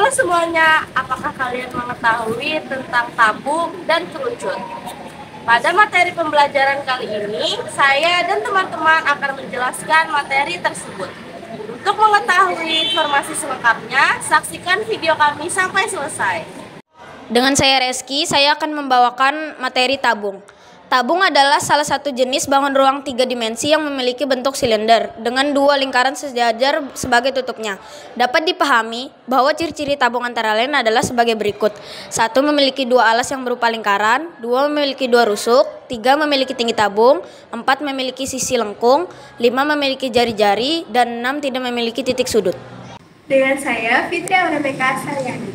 Halo semuanya, apakah kalian mengetahui tentang tabung dan kerucut? Pada materi pembelajaran kali ini, saya dan teman-teman akan menjelaskan materi tersebut. Untuk mengetahui informasi selengkapnya, saksikan video kami sampai selesai. Dengan saya Reski, saya akan membawakan materi tabung. Tabung adalah salah satu jenis bangun ruang 3 dimensi yang memiliki bentuk silinder dengan 2 lingkaran sejajar sebagai tutupnya. Dapat dipahami bahwa ciri-ciri tabung antara lain adalah sebagai berikut. 1. Memiliki 2 alas yang berupa lingkaran, 2. Memiliki 2 rusuk, 3. Memiliki tinggi tabung, 4. Memiliki sisi lengkung, 5. Memiliki jari-jari, dan 6. Tidak memiliki titik sudut. Dengan saya, Fitri Aurameka Saryani.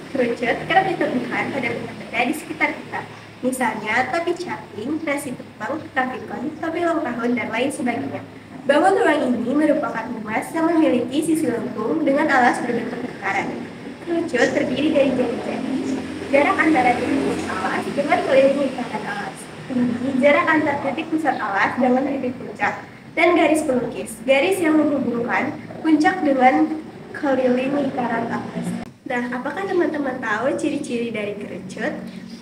Kerucut kerap ditemukan pada benda di sekitar kita. Misalnya, topi caping, nasi tepung, grafikon, topi ulang tahun, dan lain sebagainya. Bangun ruang ini merupakan humas yang memiliki sisi lengkung dengan alas berbentuk lingkaran. Kerucut terdiri dari jari-jari, jarak antara titik pusat alas dengan keliling lingkaran alas. Tinggi, jarak antar titik pusat alas dengan titik puncak. Dan garis pelukis, garis yang menghubungkan puncak dengan keliling lingkaran alas. Nah, apakah teman-teman tahu ciri-ciri dari kerucut?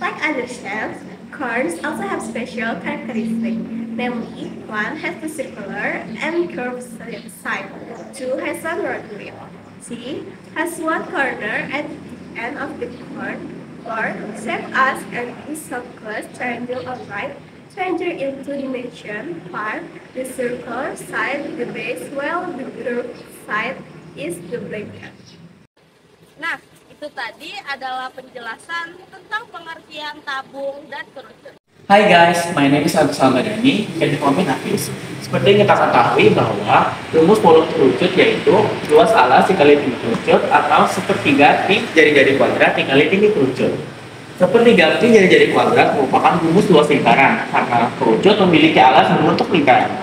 Like other shells, corns also have special characteristics. Namely, 1 has the circular and curved side, 2 has a round wheel, C has 1 corner at the end of the corn, or shape as an isosceles triangle on right, triangle in 2 dimensions, 5 the circular side, the base, while the curved side is the blanket. Nah, itu tadi adalah penjelasan tentang pengertian tabung dan kerucut. Hai guys, my name is Agus Salmadani, can you call me Nafis? Seperti yang kita ketahui bahwa rumus volume kerucut yaitu luas alas dikali tinggi kerucut atau sepertiga T jari-jari kuadrat dikali tinggi kerucut. Sepertiga T jari-jari kuadrat merupakan rumus luas lingkaran karena kerucut memiliki alas berbentuk lingkaran.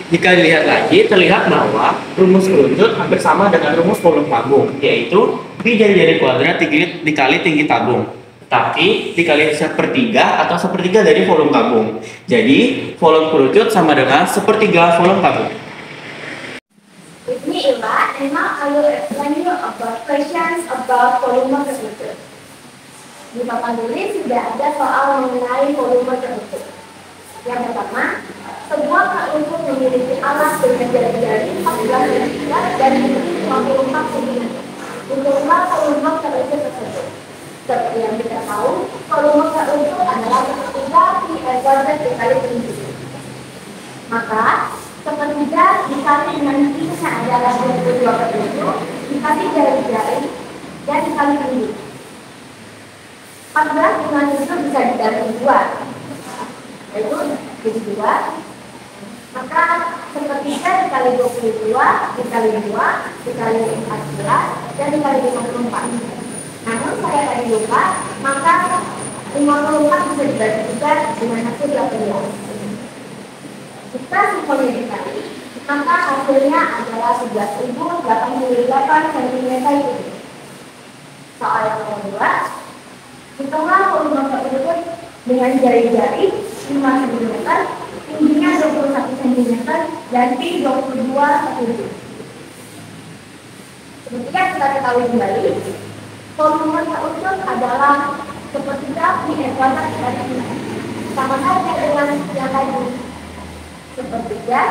Jika dilihat lagi, terlihat bahwa rumus kerucut hampir sama dengan rumus volume tabung, yaitu T jari-jari kuadrat dikali tinggi tabung. Tapi dikali sepertiga atau sepertiga dari volume tabung. Jadi, volume kerucut sama dengan sepertiga volume tabung. With me, Ila, and now I will explain you about questions about volume kerucut. Di papan tulis sudah ada soal mengenai volume kerucut. Yang pertama, sebuah kerucut memiliki alas dengan jari-jari 14 cm dan tinggi 54 cm. Untuklah volume kerucut tersebut. Seperti yang kita tahu, volume kerucut adalah sepertiga pi kuadrat dikali tinggi. Maka, sepertiga dikali dengan tingginya adalah 22/7 dikali jari-jari dan dikali tinggi. 14 dengan itu bisa dibagi 2, yaitu jadi 2. Maka sepertiga dikali 22 dikali 2 dikali 14 dan dikali 54. Namun saya tadi lupa, maka 54 bisa dibagi juga dengan hasil 18. Jika semuanya dikali, maka hasilnya adalah 11.088 cm. Soal yang kedua, hitunglah volume kerucut dengan jari-jari 5 cm, tingginya 21 cm, dan pi 22/7. Seperti yang kita ketahui kembali, volume kerucut adalah sepertiga pi kuadrat dikali tinggi. Sama saja dengan yang tadi. Sepertiga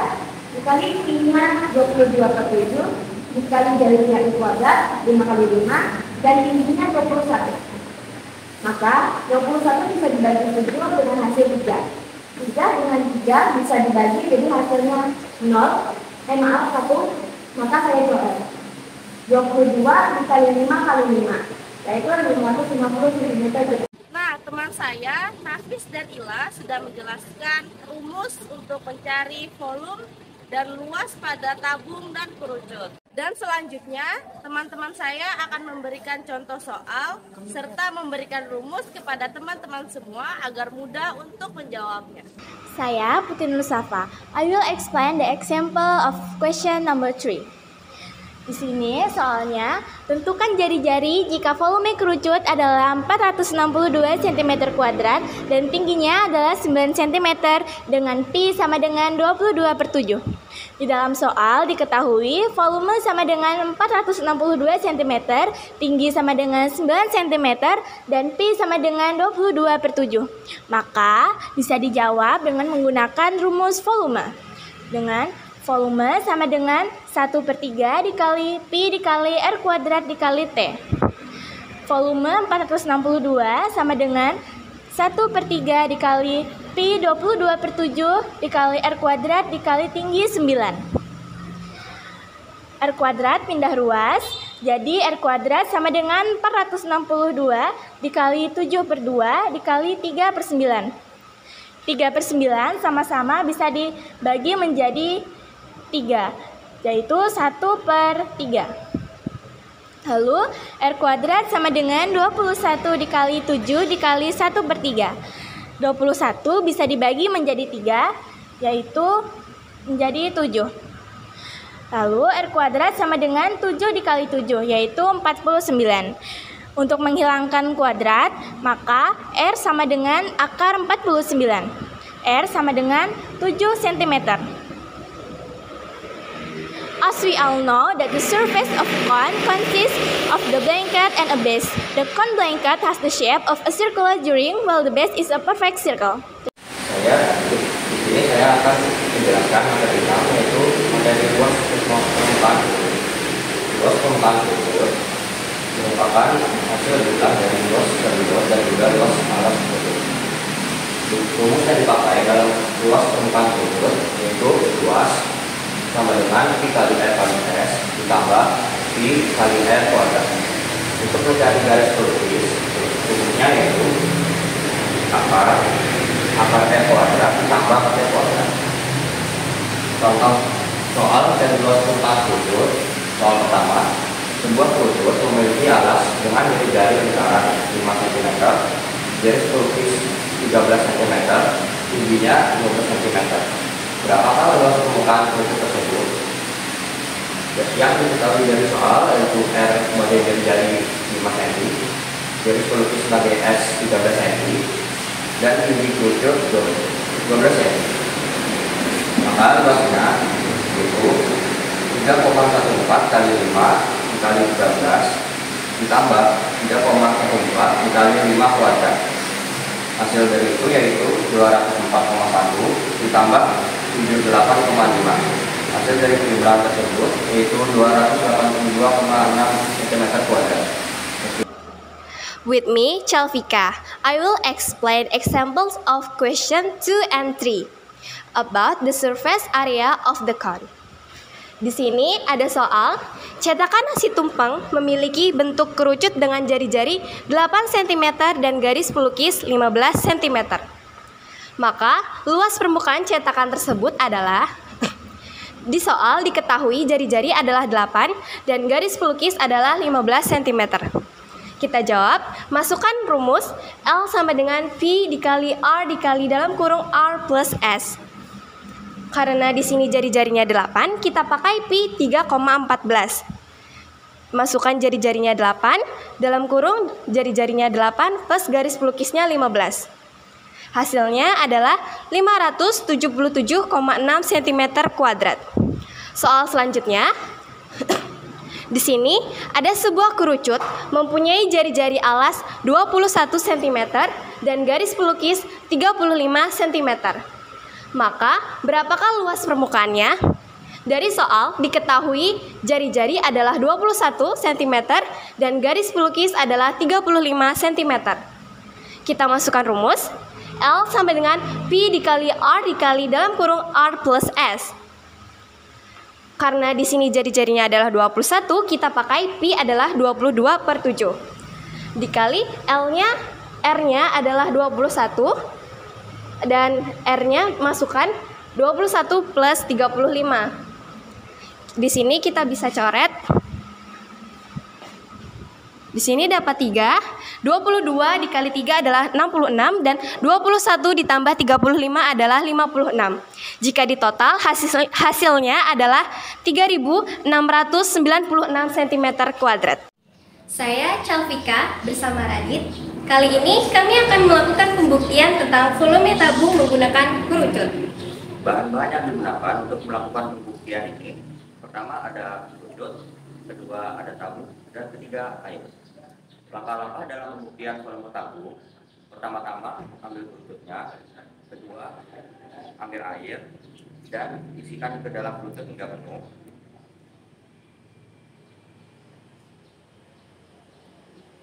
dikali pi-nya 22/7 dikali jari-jari kuadrat 5 kali 5 dan tingginya 21. Maka 21 bisa dibagi 7 dengan hasil 3. 3 dengan 3 bisa dibagi jadi hasilnya 1. Maka saya coret. 22 dikali 5 kali 5, yaitu 550 cm. Nah, teman saya, Nafis dan Ila sudah menjelaskan rumus untuk mencari volume dan luas pada tabung dan kerucut. Dan selanjutnya, teman-teman saya akan memberikan contoh soal serta memberikan rumus kepada teman-teman semua agar mudah untuk menjawabnya. Saya Putri Nur Safa. I will explain the example of question number 3. Di sini soalnya, tentukan jari-jari jika volume kerucut adalah 462 cm kuadrat dan tingginya adalah 9 cm dengan pi sama dengan 22/7. Di dalam soal diketahui volume sama dengan 462 cm, tinggi sama dengan 9 cm, dan pi sama dengan 22/7. Maka bisa dijawab dengan menggunakan rumus volume. Dengan volume sama dengan 1/3 dikali pi dikali R kuadrat dikali T. Volume 462 sama dengan 1/3 dikali pi 22/7 dikali R kuadrat dikali tinggi 9. R kuadrat pindah ruas, jadi R kuadrat sama dengan 462 dikali 7/2 dikali 3/9. 3/9 sama-sama bisa dibagi menjadi 3, yaitu 1/3. Lalu R kuadrat sama dengan 21 dikali 7 dikali 1/3. 21 bisa dibagi menjadi 3, yaitu menjadi 7. Lalu R kuadrat sama dengan 7 dikali 7, yaitu 49. Untuk menghilangkan kuadrat, maka R sama dengan akar 49. R sama dengan 7 cm. As we all know that the surface of cone consists of the blanket and a base. The cone blanket has the shape of a circular ring while the base is a perfect circle. Di sini saya akan menjelaskan materi pertama, yaitu materi luas permukaan. Luas permukaan tersebut merupakan hasil jumlah dari luas servidor dan juga luas alas tersebut. Rumus yang dipakai dalam luas permukaan tersebut yaitu luas sama dengan pi kali R kali S ditambah pi kali R kuadrat. Untuk mencari garis pelukis, rumusnya yaitu akar R kuadrat ditambah R kuadrat. Contoh soal dari luas permukaan kerucut. Soal pertama, sebuah kerucut memiliki alas dengan jari-jari lingkaran 5 cm, garis pelukis 13 cm, tingginya 15 cm. Berapakah luas permukaan kerucut tersebut? Yang diketahui dari soal yaitu R sebagai jari-jari 5 cm, garis pelukis sebagai S 13 cm, dan tinggi kerucut 12 cm. Maka luasnya itu 3,14 kali 5 dikali 13 ditambah 3,14 dikali 5 kuadrat. Hasil dari itu yaitu 204,1 ditambah 78,5. Hasil dari penjumlahan tersebut yaitu 282,6 cm kuadrat. With me, Chalvika, I will explain examples of question 2 and 3 about the surface area of the cone. Di sini ada soal, cetakan nasi tumpeng memiliki bentuk kerucut dengan jari-jari 8 cm dan garis pelukis 15 cm. Maka, luas permukaan cetakan tersebut adalah di soal diketahui jari-jari adalah 8 dan garis pelukis adalah 15 cm. Kita jawab, masukkan rumus L sama dengan P dikali R dikali dalam kurung R plus S. Karena di sini jari-jarinya 8, kita pakai pi 3,14. Masukkan jari-jarinya 8, dalam kurung jari-jarinya 8 plus garis pelukisnya 15. Hasilnya adalah 577,6 cm kuadrat. Soal selanjutnya, di sini ada sebuah kerucut mempunyai jari-jari alas 21 cm dan garis pelukis 35 cm. Maka, berapakah luas permukaannya? Dari soal diketahui jari-jari adalah 21 cm dan garis pelukis adalah 35 cm. Kita masukkan rumus L sama dengan P dikali R dikali dalam kurung R plus S. Karena di sini jari-jarinya adalah 21, kita pakai P adalah 22/7. Dikali L-nya, R-nya adalah 21 dan R-nya masukkan 21 plus 35. Di sini kita bisa coret Di sini dapat 3, 22 dikali 3 adalah 66, dan 21 ditambah 35 adalah 56. Jika ditotal, hasilnya adalah 3.696 cm². Saya Calvika bersama Radit. Kali ini kami akan melakukan pembuktian tentang volume tabung menggunakan kerucut. Bahan-bahan yang digunakan untuk melakukan pembuktian ini, pertama ada kerucut, kedua ada tabung, dan ketiga air. Langkah-langkah dalam pembuktian volume tabung, pertama-tama ambil kerucutnya, kedua ambil air dan isikan ke dalam kerucut hingga penuh.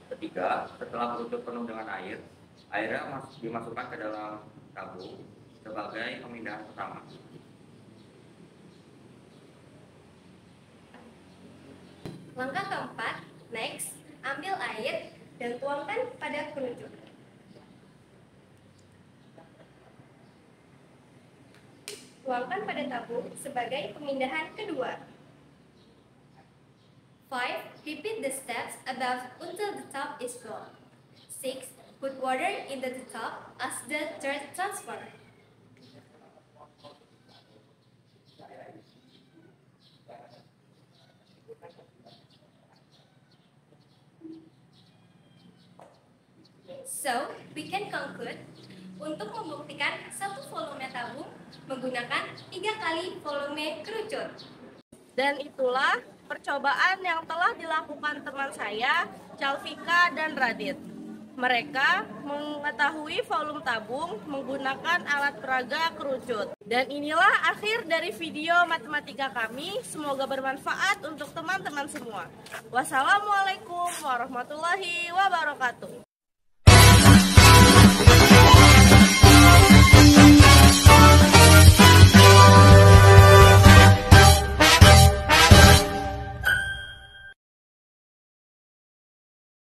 Ketiga, setelah kerucut penuh dengan air, airnya dimasukkan ke dalam tabung sebagai pemindahan pertama. Langkah keempat, next, ambil air dan tuangkan pada kerucut. Tuangkan pada tabung sebagai pemindahan kedua. 5. Repeat the steps above until the top is full. 6. Put water into the top as the third transfer. So, we can conclude untuk membuktikan satu volume tabung menggunakan 3 kali volume kerucut. Dan itulah percobaan yang telah dilakukan teman saya, Calvika dan Radit. Mereka mengetahui volume tabung menggunakan alat peraga kerucut. Dan inilah akhir dari video matematika kami. Semoga bermanfaat untuk teman-teman semua. Wassalamualaikum warahmatullahi wabarakatuh.